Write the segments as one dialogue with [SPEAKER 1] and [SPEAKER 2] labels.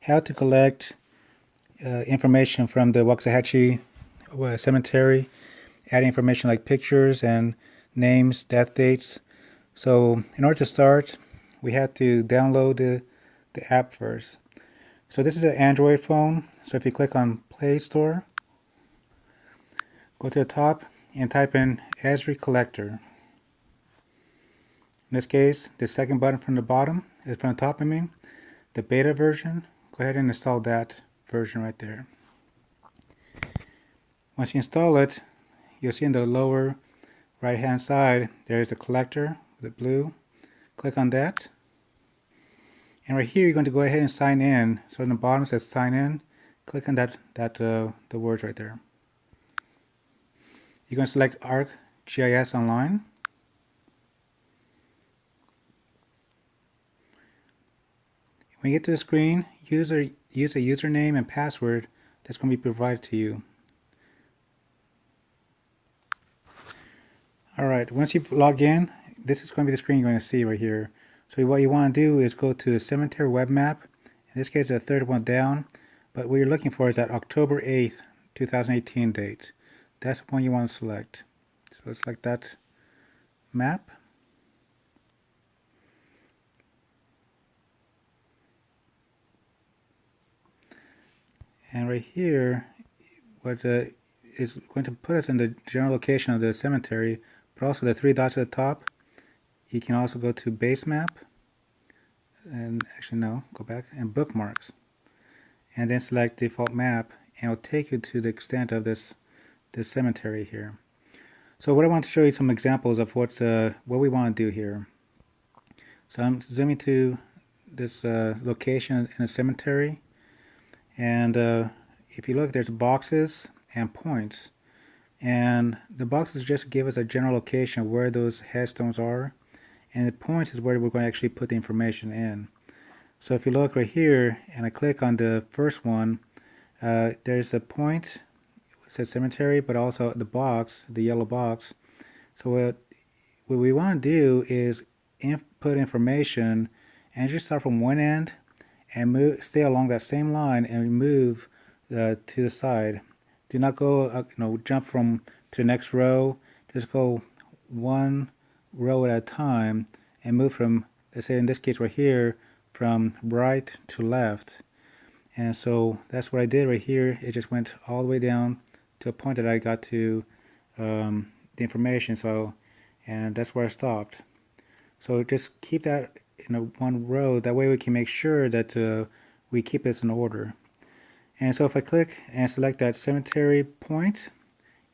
[SPEAKER 1] how to collect information from the Waxahachie Cemetery, add information like pictures and names, death dates. So in order to start, we have to download the app first. So this is an Android phone. So if you click on Play Store, go to the top and type in Esri Collector. In this case, the second button from the bottom is from the top, the beta version. Go ahead and install that version right there. Once you install it, you'll see in the lower right hand side there's a collector with blue. Click on that, and right here you're going to go ahead and sign in. So in the bottom it says sign in. Click on the words right there. You're going to select ArcGIS Online. When you get to the screen, use a username and password that's going to be provided to you. Alright, once you log in, this is going to be the screen you're going to see right here. So what you want to do is go to the cemetery web map. In this case, the third one down. But what you're looking for is that October 8th, 2018 date. That's the one you want to select. So select that map. And right here, what is going to put us in the general location of the cemetery, but also the three dots at the top. You can also go to base map, and actually no, go back, and bookmarks, and then select default map, and it'll take you to the extent of this cemetery here. So what I want to show you some examples of what we want to do here. So I'm zooming to this location in the cemetery, and if you look, there's boxes and points, and the boxes just give us a general location of where those headstones are, and the points is where we're going to actually put the information in. So if you look right here and I click on the first one, there's a point, it says cemetery, but also the box, the yellow box. So what we want to do is input information and just start from one end and stay along that same line and move to the side. Do not go, jump to the next row. Just go one row at a time and move from, let's say in this case right here, from right to left. And so that's what I did right here. It just went all the way down to a point that I got to the information. And that's where I stopped. So just keep that in one row. That way we can make sure that we keep this in order. And so if I click and select that cemetery point,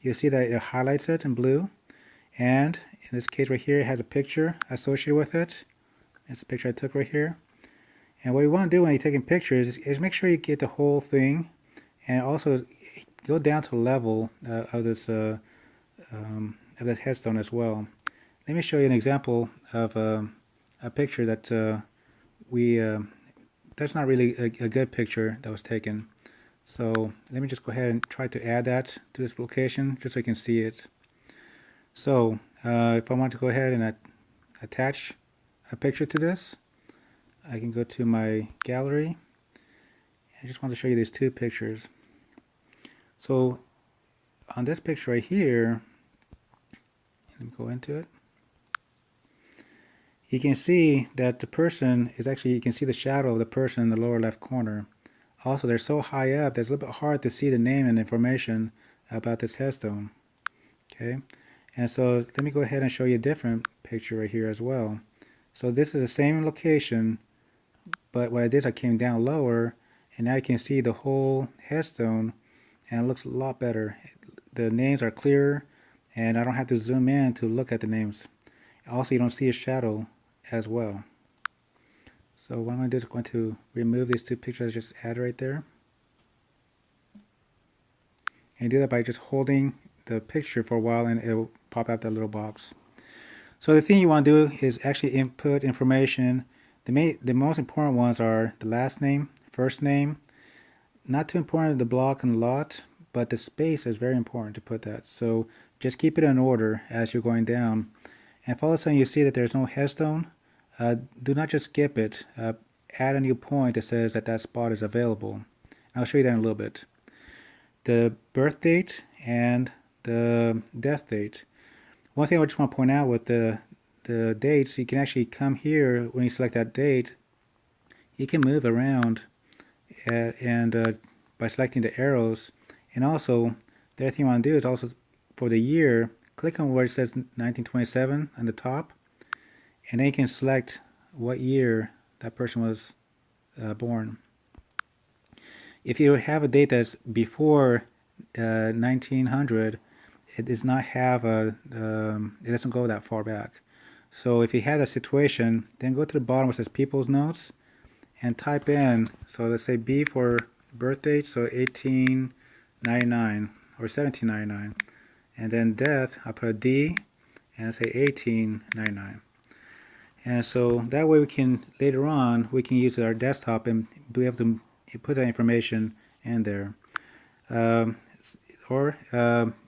[SPEAKER 1] you'll see that it highlights it in blue. And in this case right here, it has a picture associated with it. It's a picture I took right here. And what you want to do when you're taking pictures is make sure you get the whole thing, and also go down to the level of this headstone as well. Let me show you an example of a picture that that's not really a good picture that was taken. So let me just go ahead and try to add that to this location just so you can see it. So if I want to go ahead and attach a picture to this, I can go to my gallery. I just want to show you these two pictures. So on this picture right here, let me go into it. You can see that the person is actually, you can see the shadow of the person in the lower left corner. Also, they're so high up that it's a little bit hard to see the name and information about this headstone. Okay, and so let me go ahead and show you a different picture right here as well. So this is the same location, but what I did is I came down lower, and now you can see the whole headstone, and it looks a lot better. The names are clearer, and I don't have to zoom in to look at the names. Also, you don't see a shadow as well. So what I'm going to do is going to remove these two pictures I just added right there. And you do that by just holding the picture for a while, and it will pop out that little box. So the thing you want to do is actually input information. The most important ones are the last name, first name. Not too important the block and lot, but the space is very important to put that. So just keep it in order as you're going down. And if all of a sudden you see that there's no headstone, do not just skip it. add a new point that says that that spot is available. I'll show you that in a little bit. The birth date and the death date. One thing I just want to point out with the dates, you can actually come here when you select that date. You can move around by selecting the arrows, and also the other thing you want to do is also for the year, click on where it says 1927 on the top, and then you can select what year that person was born. If you have a date that's before 1900, it does not have it doesn't go that far back. So if you have that situation, then go to the bottom where it says People's Notes and type in, so let's say B for birth date, so 1899 or 1799, and then death, I'll put a D and say 1899. And so that way we can, later on, we can use our desktop and be able to put that information in there. Or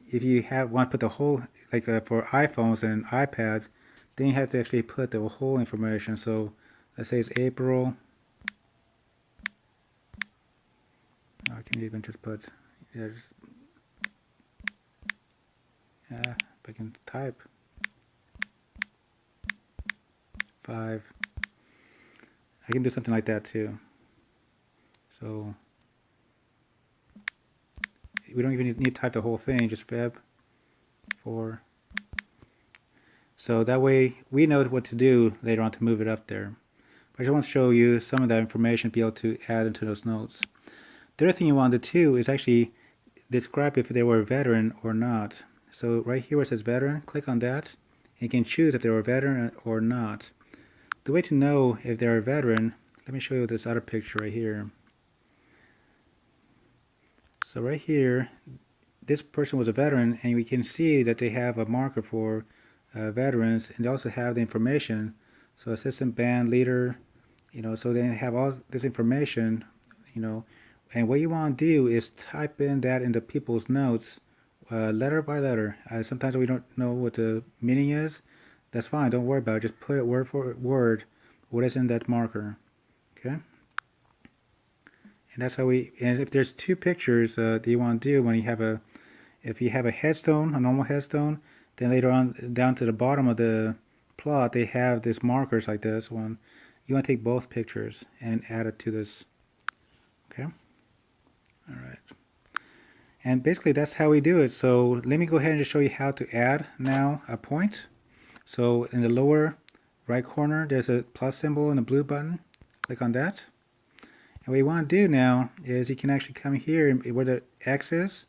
[SPEAKER 1] if you want to put the whole, like for iPhones and iPads, then you have to actually put the whole information. So let's say it's April. I can even just put, if I can type 5. I can do something like that too. So we don't even need to type the whole thing, just Feb 4. So that way we know what to do later on to move it up there. But I just want to show you some of that information to be able to add into those notes. The other thing you want to do is actually describe if they were a veteran or not. So right here where it says veteran, click on that, and you can choose if they were a veteran or not. The way to know if they're a veteran, let me show you this other picture right here. So right here, this person was a veteran, and we can see that they have a marker for veterans, and they also have the information. So assistant band leader, so they have all this information, and what you want to do is type in that into people's notes, letter by letter. Sometimes we don't know what the meaning is. That's fine, don't worry about it. Just put it word for word what is in that marker. Okay? And that's how and if there's 2 pictures that you want to do when you have if you have a headstone, a normal headstone, then later on down to the bottom of the plot they have these markers like this one. You want to take both pictures and add it to this. Okay? Alright. And basically that's how we do it. So let me go ahead and just show you how to add now a point. So in the lower right corner there's a plus symbol and a blue button. Click on that. And what you want to do now is you can actually come here where the X is.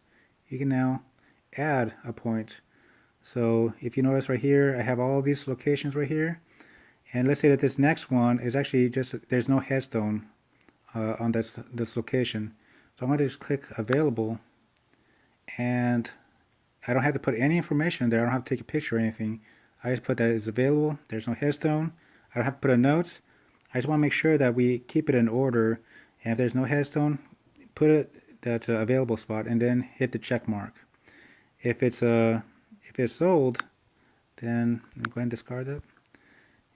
[SPEAKER 1] You can now add a point. So if you notice right here, I have all these locations right here. And let's say that this next one is actually just, there's no headstone on this location. So I'm going to just click available. And I don't have to put any information there. I don't have to take a picture or anything. I just put that it's available. There's no headstone. I don't have to put a note. I just want to make sure that we keep it in order. And if there's no headstone, put it that available spot and then hit the check mark. If it's sold, then I'm going to discard that.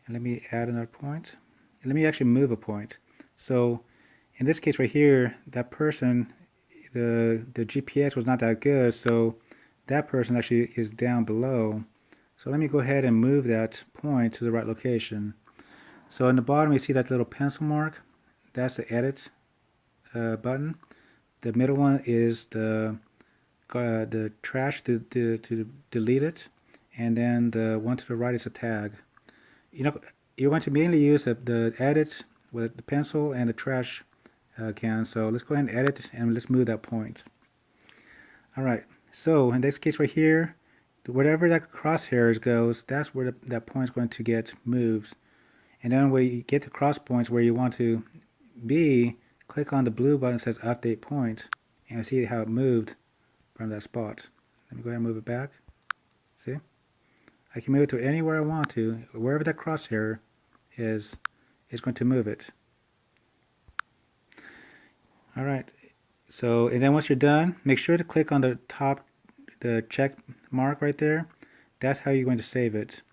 [SPEAKER 1] And let me add another point. And let me actually move a point. So in this case right here, that person, the GPS was not that good, so that person actually is down below. So let me go ahead and move that point to the right location. So in the bottom you see that little pencil mark. That's the edit button. The middle one is the trash to delete it, and then the one to the right is a tag. You're going to mainly use the edit with the pencil and the trash can. So let's go ahead and edit and let's move that point. Alright, so in this case right here, wherever that crosshairs goes, that's where that point is going to get moved. And then when you get the cross points where you want to be, click on the blue button that says update point, and see how it moved from that spot. Let me go ahead and move it back. See? I can move it to anywhere I want to. Wherever that crosshair is going to move it. Alright, so and then once you're done, make sure to click on the top, the check mark right there. That's how you're going to save it.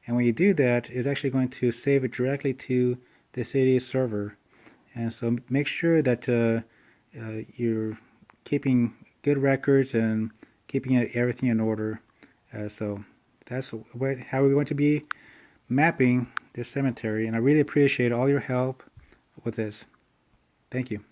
[SPEAKER 1] And when you do that, it's actually going to save it directly to the city's server. And so make sure that you're keeping good records and keeping everything in order. So that's how we're going to be mapping this cemetery. And I really appreciate all your help with this. Thank you.